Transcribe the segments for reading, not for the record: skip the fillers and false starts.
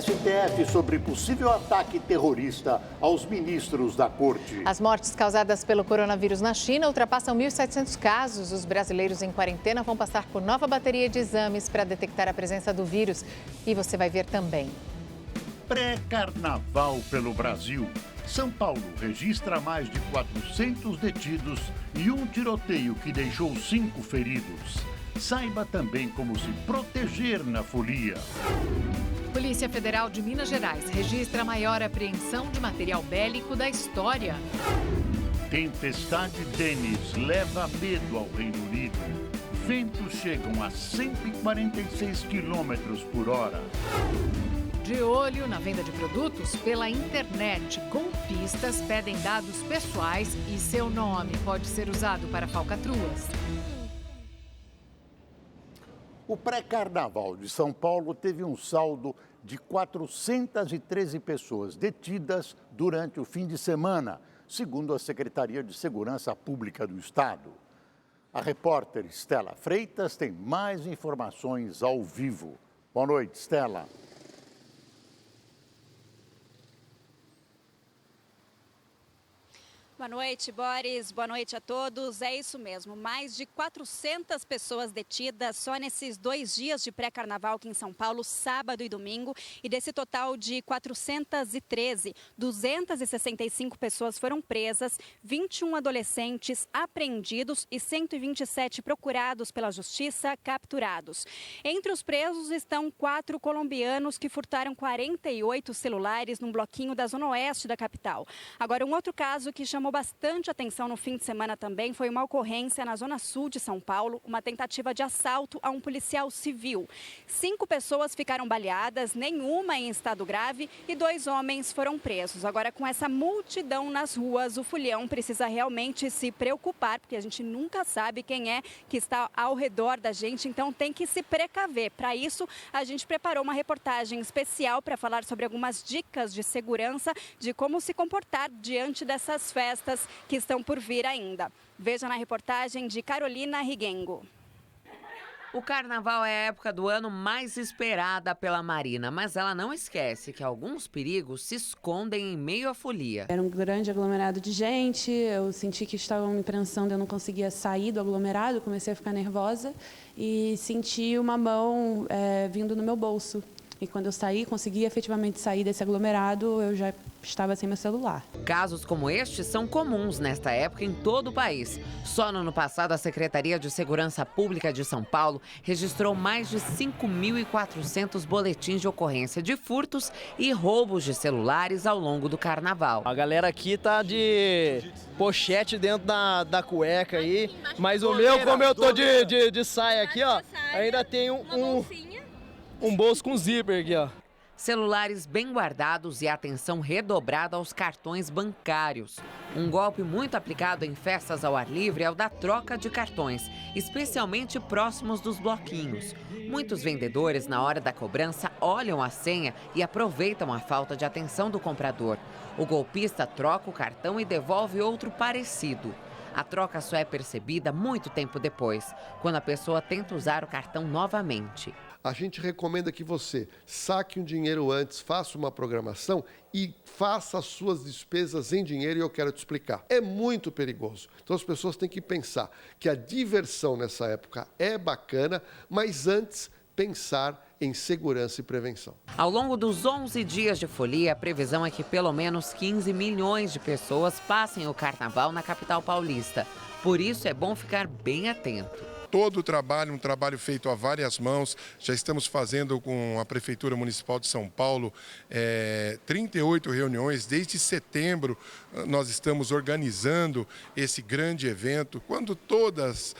STF sobre possível ataque terrorista aos ministros da corte. As mortes causadas pelo coronavírus na China ultrapassam 1.700 casos. Os brasileiros em quarentena vão passar por nova bateria de exames para detectar a presença do vírus. E você vai ver também. Pré-carnaval pelo Brasil. São Paulo registra mais de 400 detidos e um tiroteio que deixou 5 feridos. Saiba também como se proteger na folia. Polícia Federal de Minas Gerais registra a maior apreensão de material bélico da história. Tempestade Dennis leva medo ao Reino Unido. Ventos chegam a 146 quilômetros por hora. De olho na venda de produtos pela internet, golpistas pedem dados pessoais e seu nome pode ser usado para falcatruas. O pré-carnaval de São Paulo teve um saldo de 413 pessoas detidas durante o fim de semana, segundo a Secretaria de Segurança Pública do Estado. A repórter Estela Freitas tem mais informações ao vivo. Boa noite, Estela. Boa noite, Boris. Boa noite a todos. É isso mesmo, mais de 400 pessoas detidas só nesses 2 dias de pré-carnaval aqui em São Paulo, sábado e domingo. E desse total de 413, 265 pessoas foram presas, 21 adolescentes apreendidos e 127 procurados pela justiça capturados. Entre os presos estão 4 colombianos que furtaram 48 celulares num bloquinho da zona oeste da capital. Agora, um outro caso que chamou bastante atenção no fim de semana também foi uma ocorrência na zona sul de São Paulo, uma tentativa de assalto a um policial civil. 5 pessoas ficaram baleadas, nenhuma em estado grave e 2 homens foram presos. Agora, com essa multidão nas ruas, o folião precisa realmente se preocupar, porque a gente nunca sabe quem é que está ao redor da gente, então tem que se precaver. Para isso, a gente preparou uma reportagem especial para falar sobre algumas dicas de segurança, de como se comportar diante dessas festas que estão por vir ainda. Veja na reportagem de Carolina Riguengo. O carnaval é a época do ano mais esperada pela Marina, mas ela não esquece que alguns perigos se escondem em meio à folia. Era um grande aglomerado de gente, eu senti que estavam me prensando, eu não conseguia sair do aglomerado, comecei a ficar nervosa e senti uma mão vindo no meu bolso. E quando eu saí, consegui efetivamente sair desse aglomerado, eu já estava sem meu celular. Casos como este são comuns nesta época em todo o país. Só no ano passado, a Secretaria de Segurança Pública de São Paulo registrou mais de 5.400 boletins de ocorrência de furtos e roubos de celulares ao longo do carnaval. A galera aqui tá de pochete dentro da cueca aí, mas o meu, como eu tô de saia aqui, ó, ainda tem um bolso com zíper aqui, ó. Celulares bem guardados e atenção redobrada aos cartões bancários. Um golpe muito aplicado em festas ao ar livre é o da troca de cartões, especialmente próximos dos bloquinhos. Muitos vendedores, na hora da cobrança, olham a senha e aproveitam a falta de atenção do comprador. O golpista troca o cartão e devolve outro parecido. A troca só é percebida muito tempo depois, quando a pessoa tenta usar o cartão novamente. A gente recomenda que você saque um dinheiro antes, faça uma programação e faça as suas despesas em dinheiro, e eu quero te explicar. É muito perigoso. Então as pessoas têm que pensar que a diversão nessa época é bacana, mas antes pensar em segurança e prevenção. Ao longo dos 11 dias de folia, a previsão é que pelo menos 15 milhões de pessoas passem o carnaval na capital paulista. Por isso é bom ficar bem atento. Todo o trabalho, um trabalho feito a várias mãos, já estamos fazendo com a Prefeitura Municipal de São Paulo 38 reuniões. Desde setembro nós estamos organizando esse grande evento. Quando todos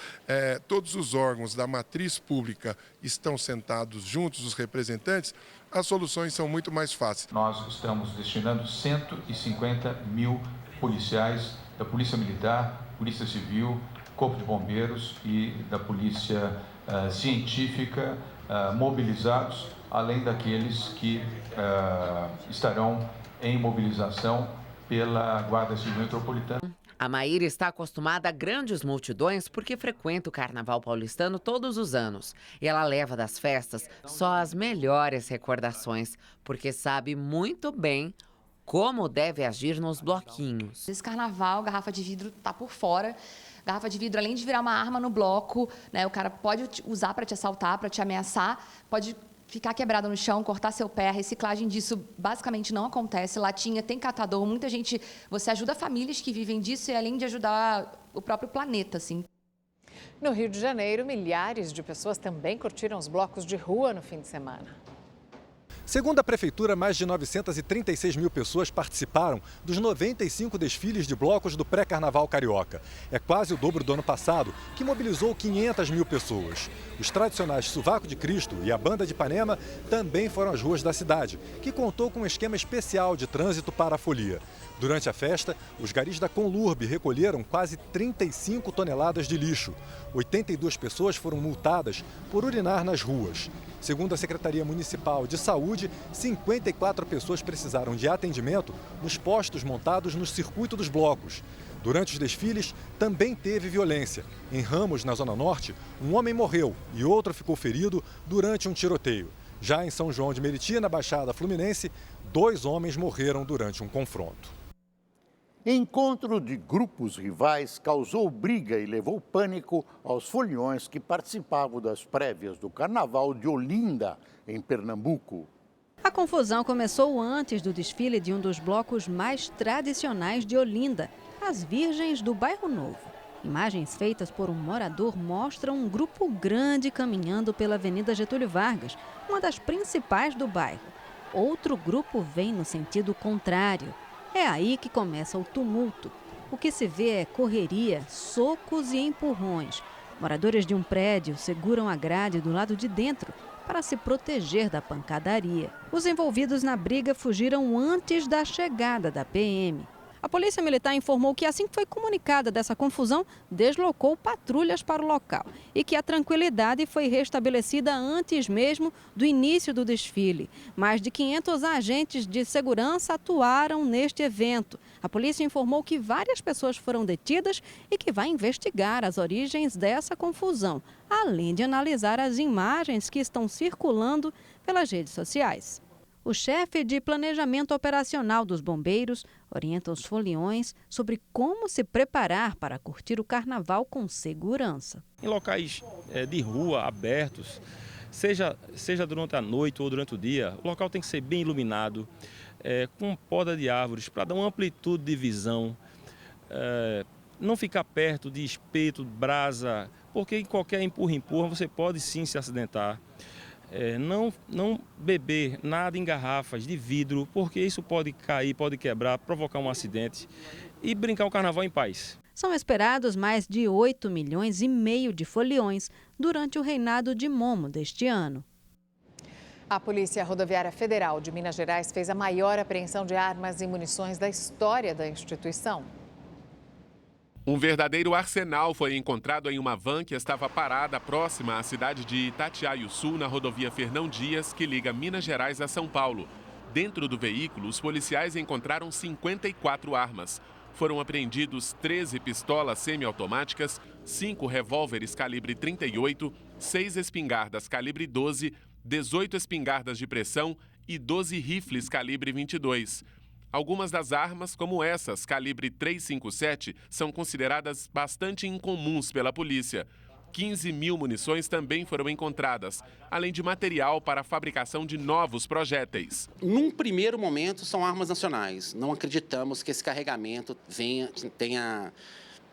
os órgãos da matriz pública estão sentados juntos, os representantes, as soluções são muito mais fáceis. Nós estamos destinando 150 mil policiais da Polícia Militar, Polícia Civil, Corpo de Bombeiros e da Polícia Científica mobilizados, além daqueles que estarão em mobilização pela Guarda Civil Metropolitana. A Maíra está acostumada a grandes multidões porque frequenta o Carnaval paulistano todos os anos. E ela leva das festas só as melhores recordações, porque sabe muito bem como deve agir nos bloquinhos. Esse carnaval, garrafa de vidro tá por fora. Garrafa de vidro, além de virar uma arma no bloco, né, o cara pode usar para te assaltar, para te ameaçar, pode ficar quebrada no chão, cortar seu pé. A reciclagem disso basicamente não acontece. Latinha tem catador, muita gente... Você ajuda famílias que vivem disso e além de ajudar o próprio planeta, assim. No Rio de Janeiro, milhares de pessoas também curtiram os blocos de rua no fim de semana. Segundo a Prefeitura, mais de 936 mil pessoas participaram dos 95 desfiles de blocos do pré-carnaval carioca. É quase o dobro do ano passado, que mobilizou 500 mil pessoas. Os tradicionais Sovaco de Cristo e a Banda de Ipanema também foram às ruas da cidade, que contou com um esquema especial de trânsito para a folia. Durante a festa, os garis da Conlurb recolheram quase 35 toneladas de lixo. 82 pessoas foram multadas por urinar nas ruas. Segundo a Secretaria Municipal de Saúde, 54 pessoas precisaram de atendimento nos postos montados no circuito dos blocos. Durante os desfiles, também teve violência. Em Ramos, na Zona Norte, um homem morreu e outro ficou ferido durante um tiroteio. Já em São João de Meriti, na Baixada Fluminense, 2 homens morreram durante um confronto. Encontro de grupos rivais causou briga e levou pânico aos foliões que participavam das prévias do Carnaval de Olinda, em Pernambuco. A confusão começou antes do desfile de um dos blocos mais tradicionais de Olinda, as Virgens do Bairro Novo. Imagens feitas por um morador mostram um grupo grande caminhando pela Avenida Getúlio Vargas, uma das principais do bairro. Outro grupo vem no sentido contrário. É aí que começa o tumulto. O que se vê é correria, socos e empurrões. Moradores de um prédio seguram a grade do lado de dentro para se proteger da pancadaria. Os envolvidos na briga fugiram antes da chegada da PM. A Polícia Militar informou que, assim que foi comunicada dessa confusão, deslocou patrulhas para o local e que a tranquilidade foi restabelecida antes mesmo do início do desfile. Mais de 500 agentes de segurança atuaram neste evento. A polícia informou que várias pessoas foram detidas e que vai investigar as origens dessa confusão, além de analisar as imagens que estão circulando pelas redes sociais. O chefe de planejamento operacional dos bombeiros orienta os foliões sobre como se preparar para curtir o carnaval com segurança. Em locais de rua, abertos, seja durante a noite ou durante o dia, o local tem que ser bem iluminado, com poda de árvores para dar uma amplitude de visão, não ficar perto de espeto, brasa, porque em qualquer empurra você pode sim se acidentar. Não beber nada em garrafas de vidro, porque isso pode cair, pode quebrar, provocar um acidente e brincar o carnaval em paz. São esperados mais de 8,5 milhões de foliões durante o reinado de Momo deste ano. A Polícia Rodoviária Federal de Minas Gerais fez a maior apreensão de armas e munições da história da instituição. Um verdadeiro arsenal foi encontrado em uma van que estava parada próxima à cidade de Itatiaiuçu, na rodovia Fernão Dias, que liga Minas Gerais a São Paulo. Dentro do veículo, os policiais encontraram 54 armas. Foram apreendidos 13 pistolas semiautomáticas, 5 revólveres calibre 38, 6 espingardas calibre 12, 18 espingardas de pressão e 12 rifles calibre 22. Algumas das armas, como essas, calibre .357, são consideradas bastante incomuns pela polícia. 15 mil munições também foram encontradas, além de material para a fabricação de novos projéteis. Num primeiro momento, são armas nacionais. Não acreditamos que esse carregamento tenha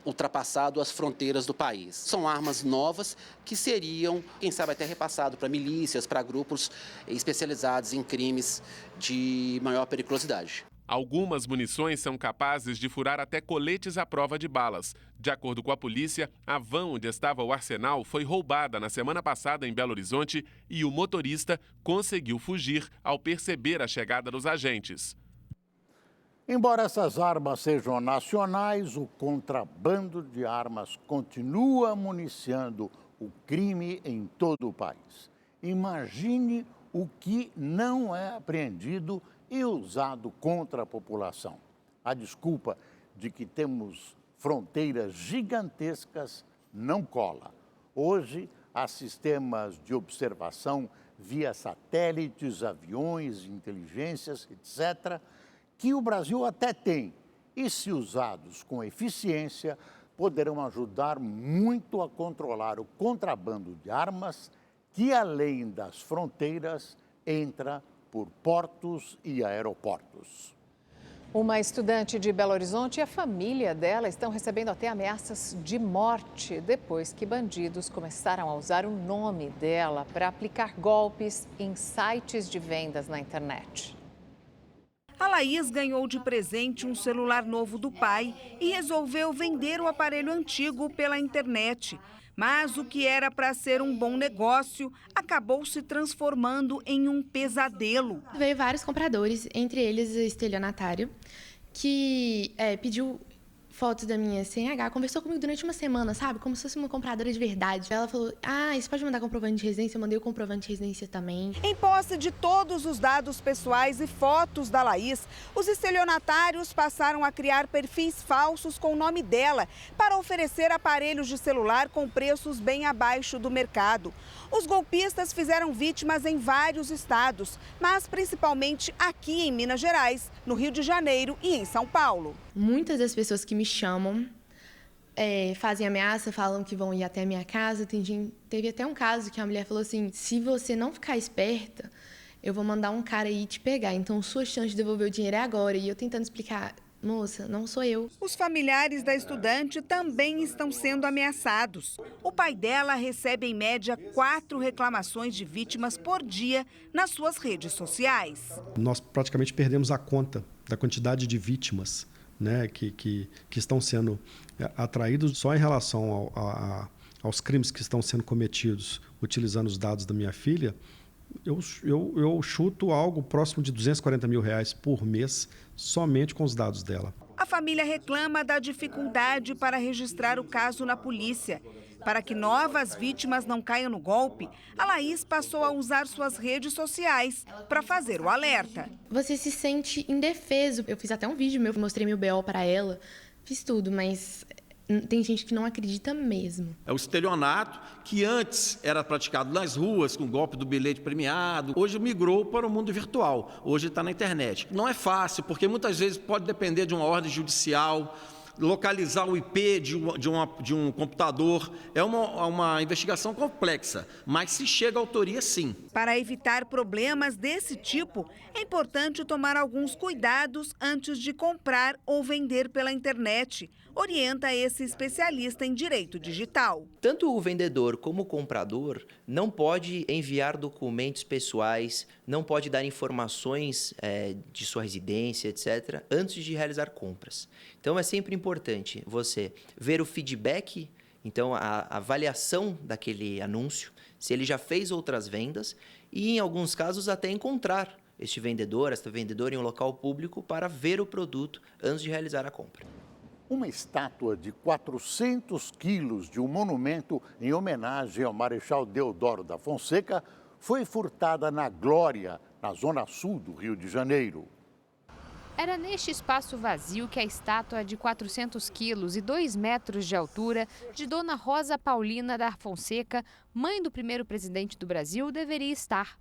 ultrapassado as fronteiras do país. São armas novas que seriam, quem sabe, até repassado para milícias, para grupos especializados em crimes de maior periculosidade. Algumas munições são capazes de furar até coletes à prova de balas. De acordo com a polícia, a van onde estava o arsenal foi roubada na semana passada em Belo Horizonte e o motorista conseguiu fugir ao perceber a chegada dos agentes. Embora essas armas sejam nacionais, o contrabando de armas continua municiando o crime em todo o país. Imagine o que não é apreendido e usado contra a população. A desculpa de que temos fronteiras gigantescas não cola. Hoje, há sistemas de observação via satélites, aviões, inteligências, etc., que o Brasil até tem. E, se usados com eficiência, poderão ajudar muito a controlar o contrabando de armas que, além das fronteiras, entra por portos e aeroportos. Uma estudante de Belo Horizonte e a família dela estão recebendo até ameaças de morte depois que bandidos começaram a usar o nome dela para aplicar golpes em sites de vendas na internet. A Laís ganhou de presente um celular novo do pai e resolveu vender o aparelho antigo pela internet. Mas o que era para ser um bom negócio acabou se transformando em um pesadelo. Veio vários compradores, entre eles o estelionatário, que pediu fotos da minha CNH, conversou comigo durante uma semana, sabe? Como se fosse uma compradora de verdade. Ela falou, você pode mandar comprovante de residência? Eu mandei o comprovante de residência também. Em posse de todos os dados pessoais e fotos da Laís, os estelionatários passaram a criar perfis falsos com o nome dela para oferecer aparelhos de celular com preços bem abaixo do mercado. Os golpistas fizeram vítimas em vários estados, mas principalmente aqui em Minas Gerais, no Rio de Janeiro e em São Paulo. Muitas das pessoas que me chamam fazem ameaça, falam que vão ir até a minha casa. Teve até um caso que a mulher falou assim, se você não ficar esperta, eu vou mandar um cara aí te pegar. Então, sua chance de devolver o dinheiro é agora. E eu tentando explicar, moça, não sou eu. Os familiares da estudante também estão sendo ameaçados. O pai dela recebe, em média, 4 reclamações de vítimas por dia nas suas redes sociais. Nós praticamente perdemos a conta da quantidade de vítimas, né, que estão sendo atraídos só em relação aos crimes que estão sendo cometidos utilizando os dados da minha filha. Eu chuto algo próximo de R$240 mil por mês somente com os dados dela. A família reclama da dificuldade para registrar o caso na polícia. Para que novas vítimas não caiam no golpe, a Laís passou a usar suas redes sociais para fazer o alerta. Você se sente indefeso. Eu fiz até um vídeo meu, mostrei meu BO para ela, fiz tudo, mas tem gente que não acredita mesmo. É o estelionato que antes era praticado nas ruas com o golpe do bilhete premiado. Hoje migrou para o mundo virtual, hoje está na internet. Não é fácil, porque muitas vezes pode depender de uma ordem judicial, localizar o IP de um computador. É uma investigação complexa, mas se chega à autoria, sim. Para evitar problemas desse tipo, é importante tomar alguns cuidados antes de comprar ou vender pela internet, orienta esse especialista em direito digital. Tanto o vendedor como o comprador não pode enviar documentos pessoais, não pode dar informações de sua residência, etc., antes de realizar compras. Então, é sempre importante você ver o feedback, então a avaliação daquele anúncio, se ele já fez outras vendas e, em alguns casos, até encontrar este vendedor, esta vendedora em um local público para ver o produto antes de realizar a compra. Uma estátua de 400 quilos de um monumento em homenagem ao Marechal Deodoro da Fonseca foi furtada na Glória, na zona sul do Rio de Janeiro. Era neste espaço vazio que a estátua de 400 quilos e 2 metros de altura de Dona Rosa Paulina da Fonseca, mãe do primeiro presidente do Brasil, deveria estar.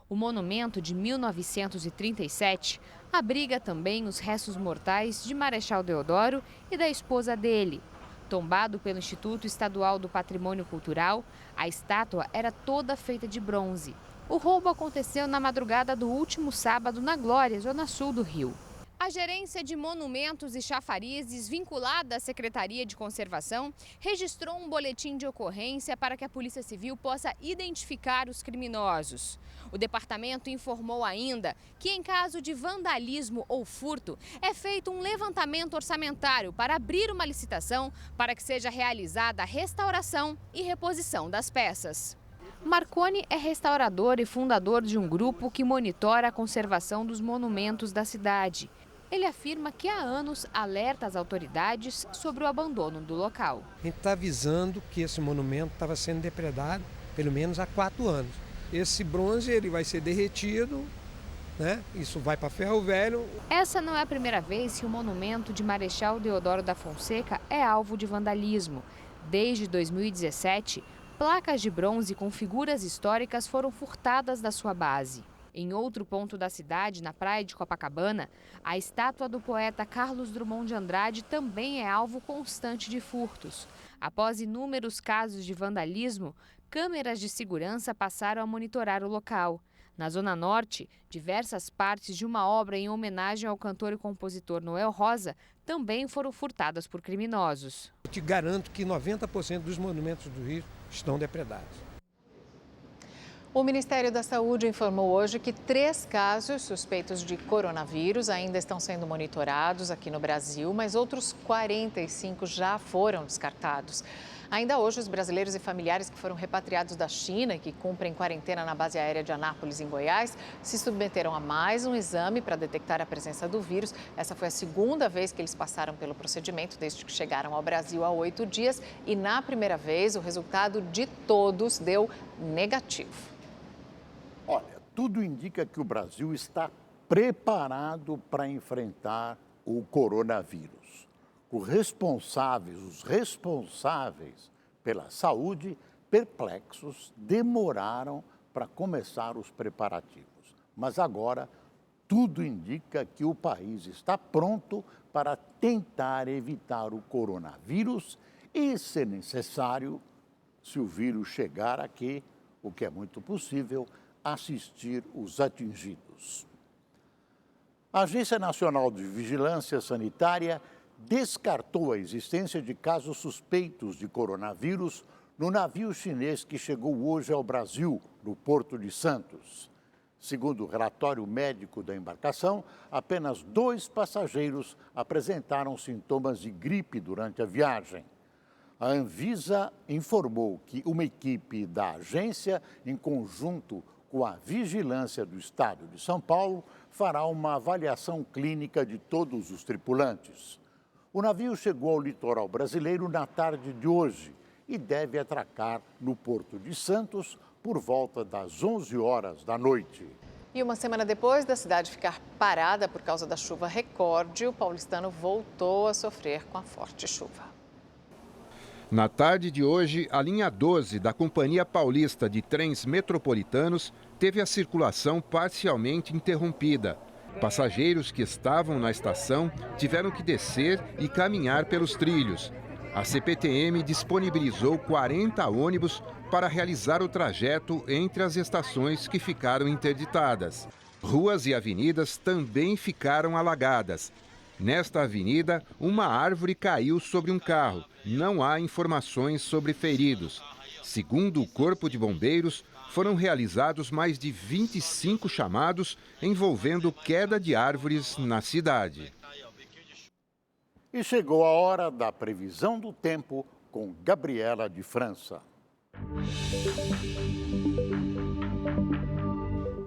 O monumento de 1937 abriga também os restos mortais de Marechal Deodoro e da esposa dele. Tombado pelo Instituto Estadual do Patrimônio Cultural, a estátua era toda feita de bronze. O roubo aconteceu na madrugada do último sábado na Glória, zona sul do Rio. A Gerência de Monumentos e Chafarizes, vinculada à Secretaria de Conservação, registrou um boletim de ocorrência para que a Polícia Civil possa identificar os criminosos. O departamento informou ainda que, em caso de vandalismo ou furto, é feito um levantamento orçamentário para abrir uma licitação para que seja realizada a restauração e reposição das peças. Marconi é restaurador e fundador de um grupo que monitora a conservação dos monumentos da cidade. Ele afirma que há anos alerta as autoridades sobre o abandono do local. A gente está avisando que esse monumento estava sendo depredado pelo menos há 4 anos. Esse bronze ele vai ser derretido né? Isso vai para Ferro Velho. Essa não é a primeira vez que o monumento de Marechal Deodoro da Fonseca é alvo de vandalismo. Desde 2017, placas de bronze com figuras históricas foram furtadas da sua base. Em outro ponto da cidade, na praia de Copacabana, a estátua do poeta Carlos Drummond de Andrade também é alvo constante de furtos. Após inúmeros casos de vandalismo, câmeras de segurança passaram a monitorar o local. Na Zona Norte, diversas partes de uma obra em homenagem ao cantor e compositor Noel Rosa também foram furtadas por criminosos. Eu te garanto que 90% dos monumentos do Rio estão depredados. O Ministério da Saúde informou hoje que 3 casos suspeitos de coronavírus ainda estão sendo monitorados aqui no Brasil, mas outros 45 já foram descartados. Ainda hoje, os brasileiros e familiares que foram repatriados da China e que cumprem quarentena na base aérea de Anápolis, em Goiás, se submeteram a mais um exame para detectar a presença do vírus. Essa foi a segunda vez que eles passaram pelo procedimento desde que chegaram ao Brasil há 8 dias. E na primeira vez, o resultado de todos deu negativo. Olha, tudo indica que o Brasil está preparado para enfrentar o coronavírus. Os responsáveis pela saúde, perplexos, demoraram para começar os preparativos. Mas agora, tudo indica que o país está pronto para tentar evitar o coronavírus e, se necessário, se o vírus chegar aqui, o que é muito possível, assistir os atingidos. A Agência Nacional de Vigilância Sanitária descartou a existência de casos suspeitos de coronavírus no navio chinês que chegou hoje ao Brasil, no Porto de Santos. Segundo o relatório médico da embarcação, apenas 2 passageiros apresentaram sintomas de gripe durante a viagem. A Anvisa informou que uma equipe da agência, em conjunto com a Vigilância do Estado de São Paulo, fará uma avaliação clínica de todos os tripulantes. O navio chegou ao litoral brasileiro na tarde de hoje e deve atracar no Porto de Santos por volta das 11 horas da noite. E uma semana depois da cidade ficar parada por causa da chuva recorde, o paulistano voltou a sofrer com a forte chuva. Na tarde de hoje, a linha 12 da Companhia Paulista de Trens Metropolitanos teve a circulação parcialmente interrompida. Passageiros que estavam na estação tiveram que descer e caminhar pelos trilhos. A CPTM disponibilizou 40 ônibus para realizar o trajeto entre as estações que ficaram interditadas. Ruas e avenidas também ficaram alagadas. Nesta avenida, uma árvore caiu sobre um carro. Não há informações sobre feridos. Segundo o Corpo de Bombeiros, foram realizados mais de 25 chamados envolvendo queda de árvores na cidade. E chegou a hora da previsão do tempo com Gabriela de França.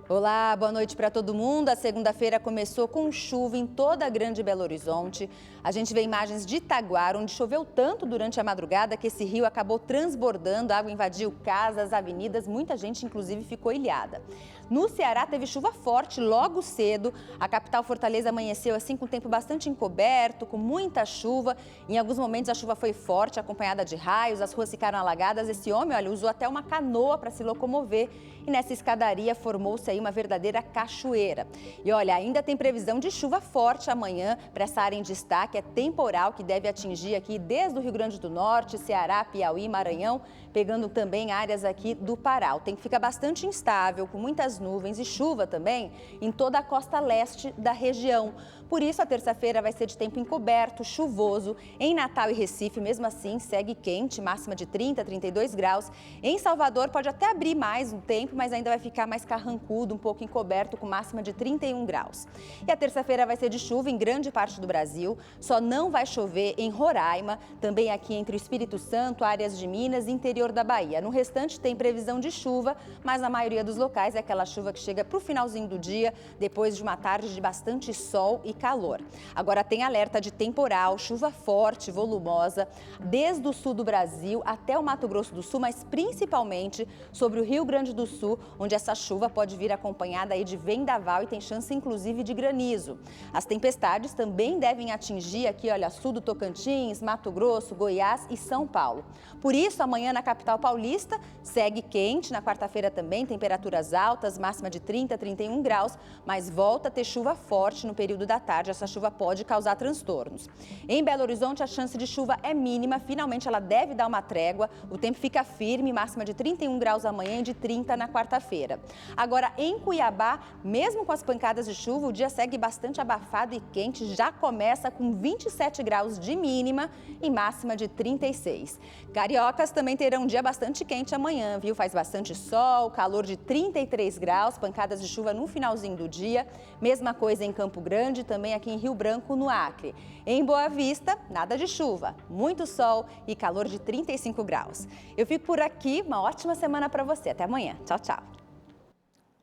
Olá, boa noite para todo mundo. A segunda-feira começou com chuva em toda a Grande Belo Horizonte. A gente vê imagens de Itaguara, onde choveu tanto durante a madrugada que esse rio acabou transbordando, a água invadiu casas, avenidas, muita gente inclusive ficou ilhada. No Ceará teve chuva forte logo cedo. A capital Fortaleza amanheceu assim com o tempo bastante encoberto, com muita chuva. Em alguns momentos a chuva foi forte, acompanhada de raios, as ruas ficaram alagadas. Esse homem, olha, usou até uma canoa para se locomover e nessa escadaria formou-se aí uma verdadeira cachoeira. E olha, ainda tem previsão de chuva forte amanhã para essa área em destaque. É temporal que deve atingir aqui desde o Rio Grande do Norte, Ceará, Piauí, Maranhão, pegando também áreas aqui do Pará. O tempo fica bastante instável, com muitas nuvens e chuva também em toda a costa leste da região. Por isso, a terça-feira vai ser de tempo encoberto, chuvoso. Em Natal e Recife, mesmo assim, segue quente, máxima de 30 a 32 graus. Em Salvador, pode até abrir mais um tempo, mas ainda vai ficar mais carrancudo, um pouco encoberto, com máxima de 31 graus. E a terça-feira vai ser de chuva em grande parte do Brasil. Só não vai chover em Roraima, também aqui entre o Espírito Santo, áreas de Minas e interior da Bahia. No restante, tem previsão de chuva, mas na maioria dos locais é aquela aquela chuva que chega para o finalzinho do dia, depois de uma tarde de bastante sol e calor. Agora tem alerta de temporal, chuva forte, volumosa, desde o sul do Brasil até o Mato Grosso do Sul, mas principalmente sobre o Rio Grande do Sul, onde essa chuva pode vir acompanhada aí de vendaval e tem chance inclusive de granizo. As tempestades também devem atingir aqui, olha, sul do Tocantins, Mato Grosso, Goiás e São Paulo. Por isso, amanhã na capital paulista segue quente, na quarta-feira também temperaturas altas, máxima de 30 a 31 graus, mas volta a ter chuva forte no período da tarde. Essa chuva pode causar transtornos. Em Belo Horizonte, a chance de chuva é mínima, finalmente ela deve dar uma trégua, o tempo fica firme, máxima de 31 graus amanhã e de 30 na quarta-feira. Agora, em Cuiabá, mesmo com as pancadas de chuva, o dia segue bastante abafado e quente, já começa com 27 graus de mínima e máxima de 36. Cariocas também terão um dia bastante quente amanhã, viu? Faz bastante sol, calor de 33 graus, pancadas de chuva no finalzinho do dia. Mesma coisa em Campo Grande, também aqui em Rio Branco, no Acre. Em Boa Vista, nada de chuva, muito sol e calor de 35 graus. Eu fico por aqui, uma ótima semana para você. Até amanhã. Tchau, tchau.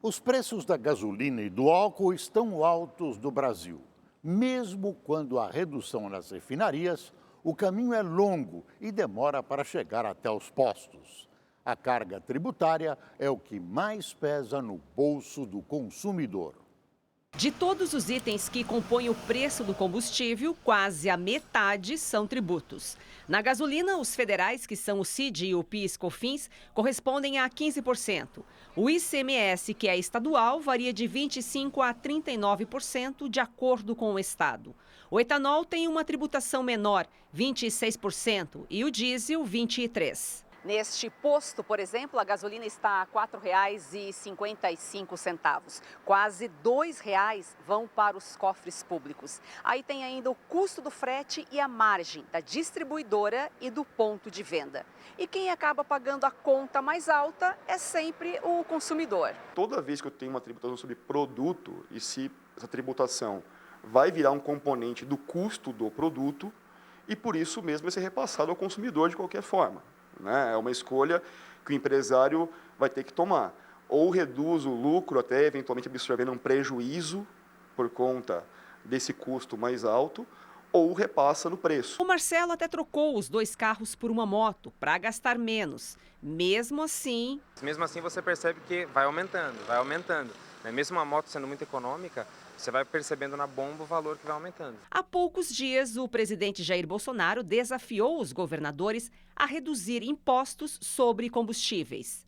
Os preços da gasolina e do álcool estão altos no Brasil. Mesmo quando há redução nas refinarias, o caminho é longo e demora para chegar até os postos. A carga tributária é o que mais pesa no bolso do consumidor. De todos os itens que compõem o preço do combustível, quase a metade são tributos. Na gasolina, os federais, que são o CID e o PIS/COFINS, correspondem a 15%. O ICMS, que é estadual, varia de 25% a 39%, de acordo com o estado. O etanol tem uma tributação menor, 26%, e o diesel, 23%. Neste posto, por exemplo, a gasolina está a R$ 4,55. Quase R$ 2,00 vão para os cofres públicos. Aí tem ainda o custo do frete e a margem da distribuidora e do ponto de venda. E quem acaba pagando a conta mais alta é sempre o consumidor. Toda vez que eu tenho uma tributação sobre produto e se essa tributação vai virar um componente do custo do produto e por isso mesmo vai ser repassado ao consumidor de qualquer forma. É uma escolha que o empresário vai ter que tomar. Ou reduz o lucro, até eventualmente absorvendo um prejuízo por conta desse custo mais alto, ou repassa no preço. O Marcelo até trocou os 2 carros por uma moto para gastar menos. Mesmo assim você percebe que vai aumentando. Mesmo uma moto sendo muito econômica, você vai percebendo na bomba o valor que vai aumentando. Há poucos dias, o presidente Jair Bolsonaro desafiou os governadores a reduzir impostos sobre combustíveis.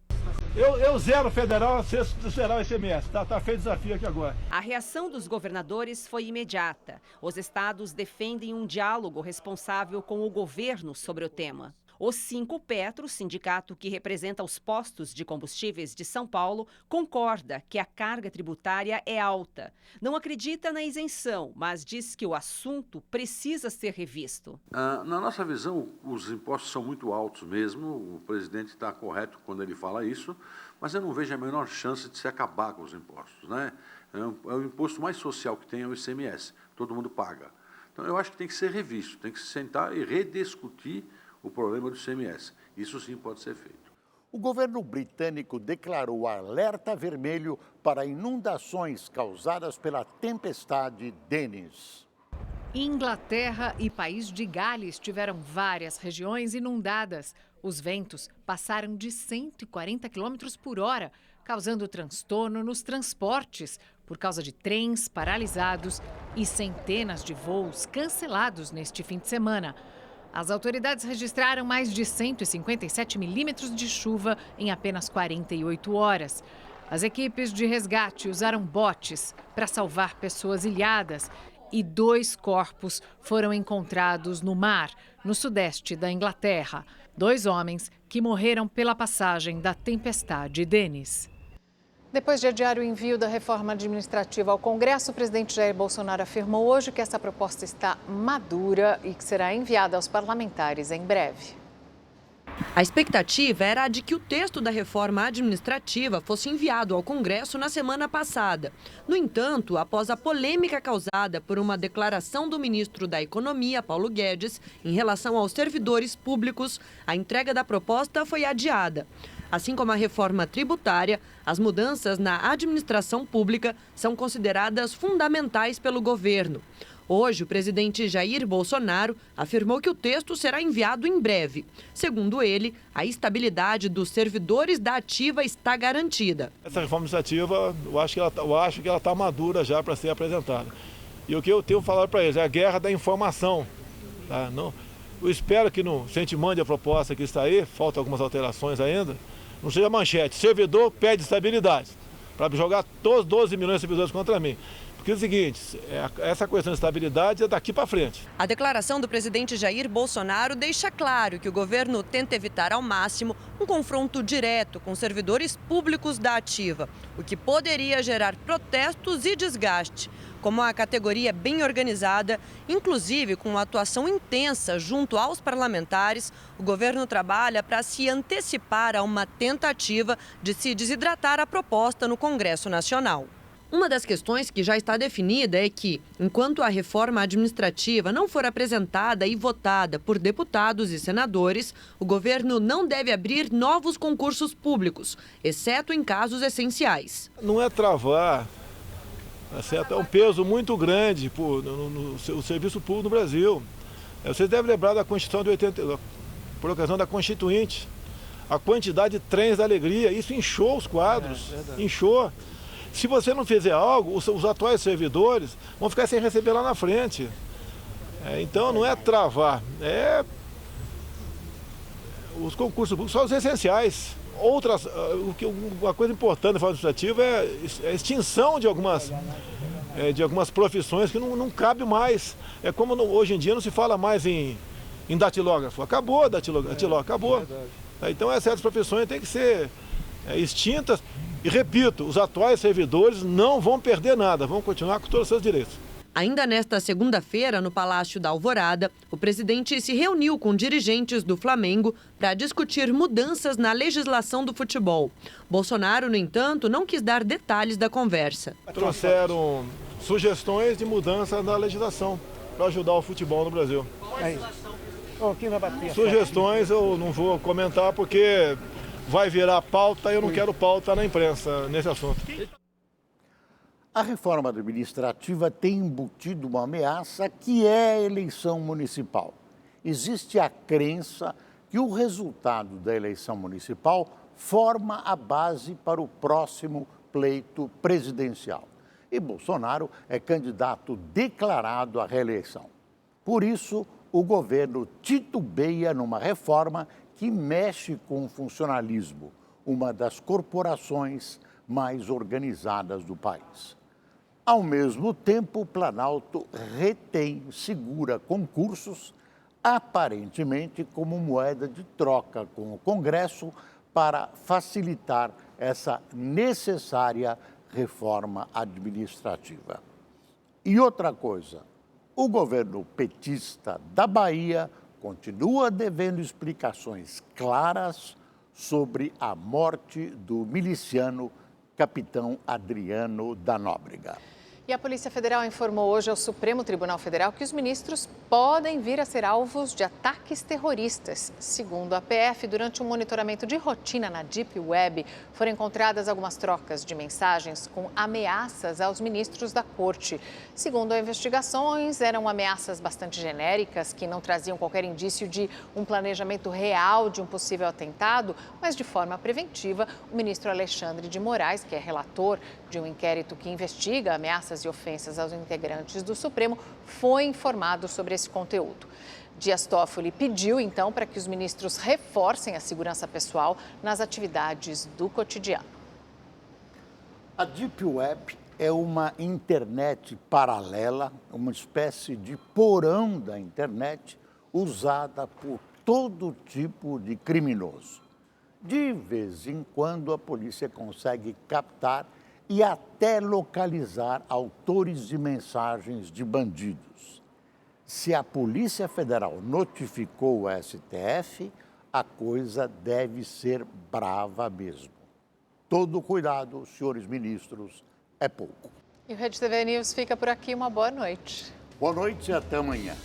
Eu zero federal, você zerar o ICMS. Tá feito o desafio aqui agora. A reação dos governadores foi imediata. Os estados defendem um diálogo responsável com o governo sobre o tema. O Sindicato, sindicato que representa os postos de combustíveis de São Paulo, concorda que a carga tributária é alta. Não acredita na isenção, mas diz que o assunto precisa ser revisto. Na nossa visão, os impostos são muito altos mesmo. O presidente está correto quando ele fala isso, mas eu não vejo a menor chance de se acabar com os impostos, né? É o imposto mais social que tem é o ICMS. Todo mundo paga. Então, eu acho que tem que ser revisto, tem que se sentar e rediscutir o problema do ICMS. Isso sim pode ser feito. O governo britânico declarou alerta vermelho para inundações causadas pela tempestade Dennis. Inglaterra e País de Gales tiveram várias regiões inundadas. Os ventos passaram de 140 km por hora, causando transtorno nos transportes, por causa de trens paralisados e centenas de voos cancelados neste fim de semana. As autoridades registraram mais de 157 milímetros de chuva em apenas 48 horas. As equipes de resgate usaram botes para salvar pessoas ilhadas e 2 corpos foram encontrados no mar, no sudeste da Inglaterra. 2 homens que morreram pela passagem da tempestade Dennis. Depois de adiar o envio da reforma administrativa ao Congresso, o presidente Jair Bolsonaro afirmou hoje que essa proposta está madura e que será enviada aos parlamentares em breve. A expectativa era a de que o texto da reforma administrativa fosse enviado ao Congresso na semana passada. No entanto, após a polêmica causada por uma declaração do ministro da Economia, Paulo Guedes, em relação aos servidores públicos, a entrega da proposta foi adiada. Assim como a reforma tributária, as mudanças na administração pública são consideradas fundamentais pelo governo. Hoje, o presidente Jair Bolsonaro afirmou que o texto será enviado em breve. Segundo ele, a estabilidade dos servidores da Ativa está garantida. Essa reforma administrativa, eu acho que ela está madura já para ser apresentada. E o que eu tenho falado para eles é a guerra da informação. Tá? Eu espero que, se a gente mande a proposta que está aí, faltam algumas alterações ainda, não seja manchete. Servidor pede estabilidade, para jogar todos 12 milhões de servidores contra mim. Porque é o seguinte, essa questão de estabilidade é daqui para frente. A declaração do presidente Jair Bolsonaro deixa claro que o governo tenta evitar ao máximo um confronto direto com servidores públicos da Ativa, o que poderia gerar protestos e desgaste. Como a categoria é bem organizada, inclusive com uma atuação intensa junto aos parlamentares, o governo trabalha para se antecipar a uma tentativa de se desidratar a proposta no Congresso Nacional. Uma das questões que já está definida é que, enquanto a reforma administrativa não for apresentada e votada por deputados e senadores, o governo não deve abrir novos concursos públicos, exceto em casos essenciais. Não é travar, é um peso muito grande no serviço público no Brasil. Vocês devem lembrar da Constituição de 80, por ocasião da Constituinte, a quantidade de trens da alegria, isso inchou os quadros, inchou. Se você não fizer algo, os atuais servidores vão ficar sem receber lá na frente. Então não é travar, os concursos públicos são os essenciais. Uma coisa importante da reforma administrativa é a extinção de algumas profissões que não cabe mais. É como hoje em dia não se fala mais em datilógrafo. Acabou a datilógrafo, acabou. Então essas profissões têm que ser extintas. E repito, os atuais servidores não vão perder nada, vão continuar com todos os seus direitos. Ainda nesta segunda-feira, no Palácio da Alvorada, o presidente se reuniu com dirigentes do Flamengo para discutir mudanças na legislação do futebol. Bolsonaro, no entanto, não quis dar detalhes da conversa. Trouxeram sugestões de mudança na legislação para ajudar o futebol no Brasil. Sugestões eu não vou comentar porque vai virar pauta e eu não quero pauta na imprensa nesse assunto. A reforma administrativa tem embutido uma ameaça que é a eleição municipal. Existe a crença que o resultado da eleição municipal forma a base para o próximo pleito presidencial. E Bolsonaro é candidato declarado à reeleição. Por isso, o governo titubeia numa reforma que mexe com o funcionalismo, uma das corporações mais organizadas do país. Ao mesmo tempo, o Planalto segura concursos, aparentemente como moeda de troca com o Congresso para facilitar essa necessária reforma administrativa. E outra coisa, o governo petista da Bahia continua devendo explicações claras sobre a morte do miliciano capitão Adriano da Nóbrega. E a Polícia Federal informou hoje ao Supremo Tribunal Federal que os ministros podem vir a ser alvos de ataques terroristas. Segundo a PF, durante um monitoramento de rotina na Deep Web, foram encontradas algumas trocas de mensagens com ameaças aos ministros da Corte. Segundo as investigações, eram ameaças bastante genéricas, que não traziam qualquer indício de um planejamento real de um possível atentado, mas de forma preventiva, o ministro Alexandre de Moraes, que é relator de um inquérito que investiga ameaças e ofensas aos integrantes do Supremo, foi informado sobre esse conteúdo. Dias Toffoli pediu, então, para que os ministros reforcem a segurança pessoal nas atividades do cotidiano. A Deep Web é uma internet paralela, uma espécie de porão da internet usada por todo tipo de criminoso. De vez em quando, a polícia consegue captar e até localizar autores de mensagens de bandidos. Se a Polícia Federal notificou o STF, a coisa deve ser brava mesmo. Todo cuidado, senhores ministros, é pouco. E o Rede TV News fica por aqui. Uma boa noite. Boa noite e até amanhã.